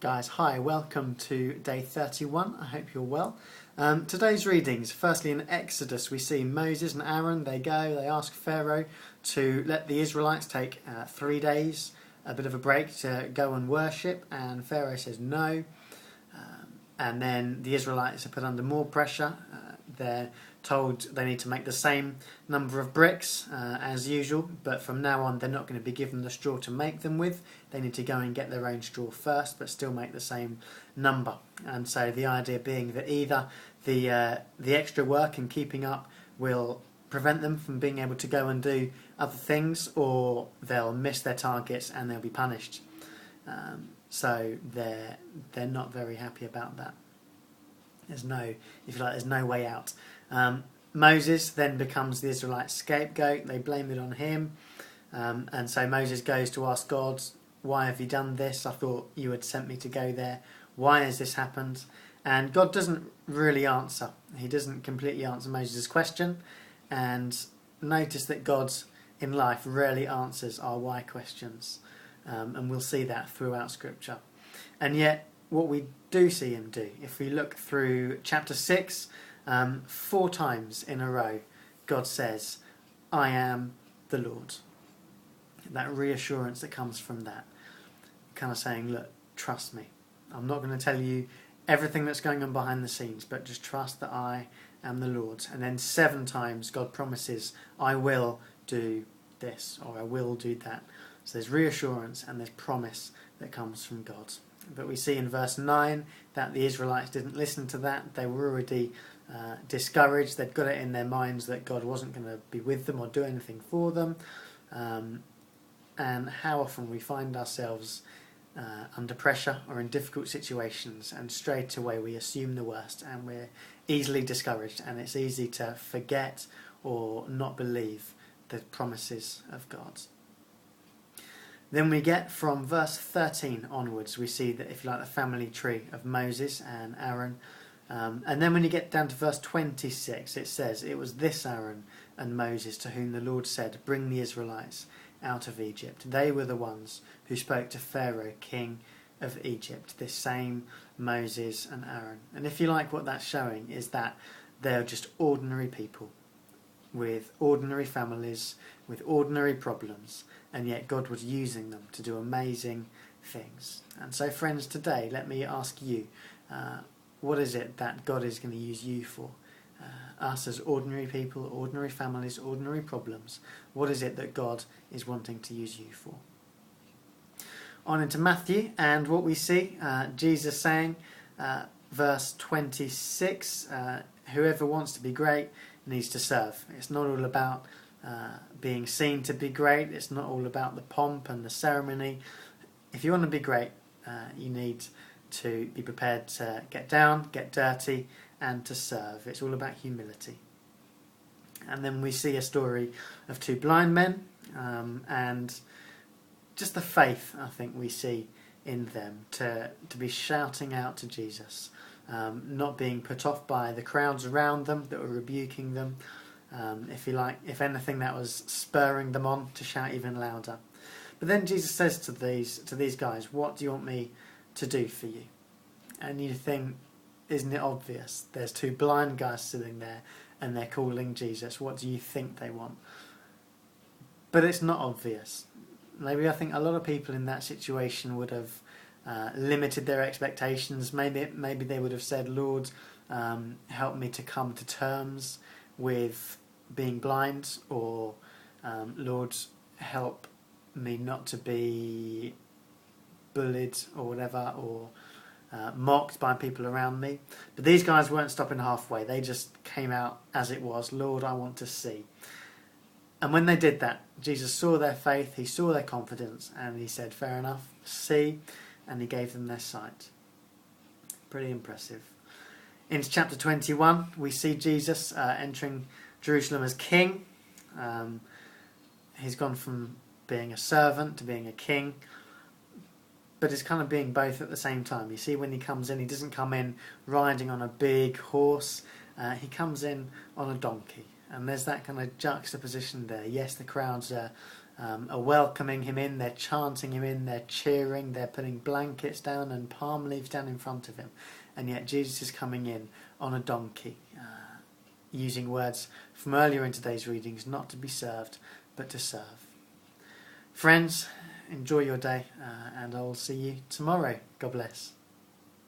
Guys, hi, welcome to day 31. I hope you're well. Today's readings, firstly in Exodus, we see Moses and Aaron, they ask Pharaoh to let the Israelites take 3 days, a bit of a break to go and worship, and Pharaoh says no. And then the Israelites are put under more pressure. They're told they need to make the same number of bricks as usual, but from now on they're not going to be given the straw to make them with. They need to go and get their own straw first, but still make the same number. And so the idea being that either the extra work and keeping up will prevent them from being able to go and do other things, or they'll miss their targets and they'll be punished. So they're not very happy about that. There's no way out. Moses then becomes the Israelites' scapegoat. They blame it on him. And so Moses goes to ask God, why have you done this? I thought you had sent me to go there. Why has this happened? And God doesn't really answer. He doesn't completely answer Moses' question. And notice that God in life rarely answers our why questions. And we'll see that throughout Scripture. And yet, what we do see him do, if we look through chapter 6, 4 times in a row, God says, I am the Lord. That reassurance that comes from that, kind of saying, look, trust me. I'm not going to tell you everything that's going on behind the scenes, but just trust that I am the Lord. And then 7 times God promises, I will do this, or I will do that. So there's reassurance and there's promise that comes from God. But we see in verse 9 that the Israelites didn't listen to that. They were already discouraged. They'd got it in their minds that God wasn't going to be with them or do anything for them. And how often we find ourselves under pressure or in difficult situations, and straight away we assume the worst and we're easily discouraged, and it's easy to forget or not believe the promises of God. Then we get from verse 13 onwards, we see that, if you like, the family tree of Moses and Aaron. And then when you get down to verse 26, it says, it was this Aaron and Moses to whom the Lord said, bring the Israelites out of Egypt. They were the ones who spoke to Pharaoh, king of Egypt, this same Moses and Aaron. And if you like, what that's showing is that they're just ordinary people with ordinary families, with ordinary problems, and yet God was using them to do amazing things. And so, friends, today let me ask you, what is it that God is going to use you for? Us as ordinary people, ordinary families, ordinary problems. What is it that God is wanting to use you for? On into Matthew, and what we see, Jesus saying, verse 26, whoever wants to be great needs to serve. It's not all about being seen to be great. It's not all about the pomp and the ceremony. If you want to be great, you need to be prepared to get down, get dirty, and to serve. It's all about humility. And then we see a story of 2 blind men, and just the faith, I think, we see in them to be shouting out to Jesus, not being put off by the crowds around them that were rebuking them. If you like, if anything, that was spurring them on to shout even louder. But then Jesus says to these guys, what do you want me to do for you? And you think, isn't it obvious? There's 2 blind guys sitting there and they're calling Jesus. What do you think they want? But it's not obvious. Maybe I think a lot of people in that situation would have limited their expectations. Maybe they would have said, Lord, help me to come to terms with being blind, or Lord, help me not to be bullied or whatever, or mocked by people around me. But these guys weren't stopping halfway. They just came out as it was. Lord, I want to see. And when they did that, Jesus saw their faith, he saw their confidence, and he said, fair enough, see, and he gave them their sight. Pretty impressive. In chapter 21, we see Jesus entering Jerusalem as king. He's gone from being a servant to being a king, but it's kind of being both at the same time. You see, when he comes in, he doesn't come in riding on a big horse. He comes in on a donkey. And there's that kind of juxtaposition there. Yes, the crowds are are welcoming him in, they're chanting him in, they're cheering, they're putting blankets down and palm leaves down in front of him. And yet Jesus is coming in on a donkey, using words from earlier in today's readings, not to be served, but to serve. Friends, enjoy your day, and I will see you tomorrow. God bless.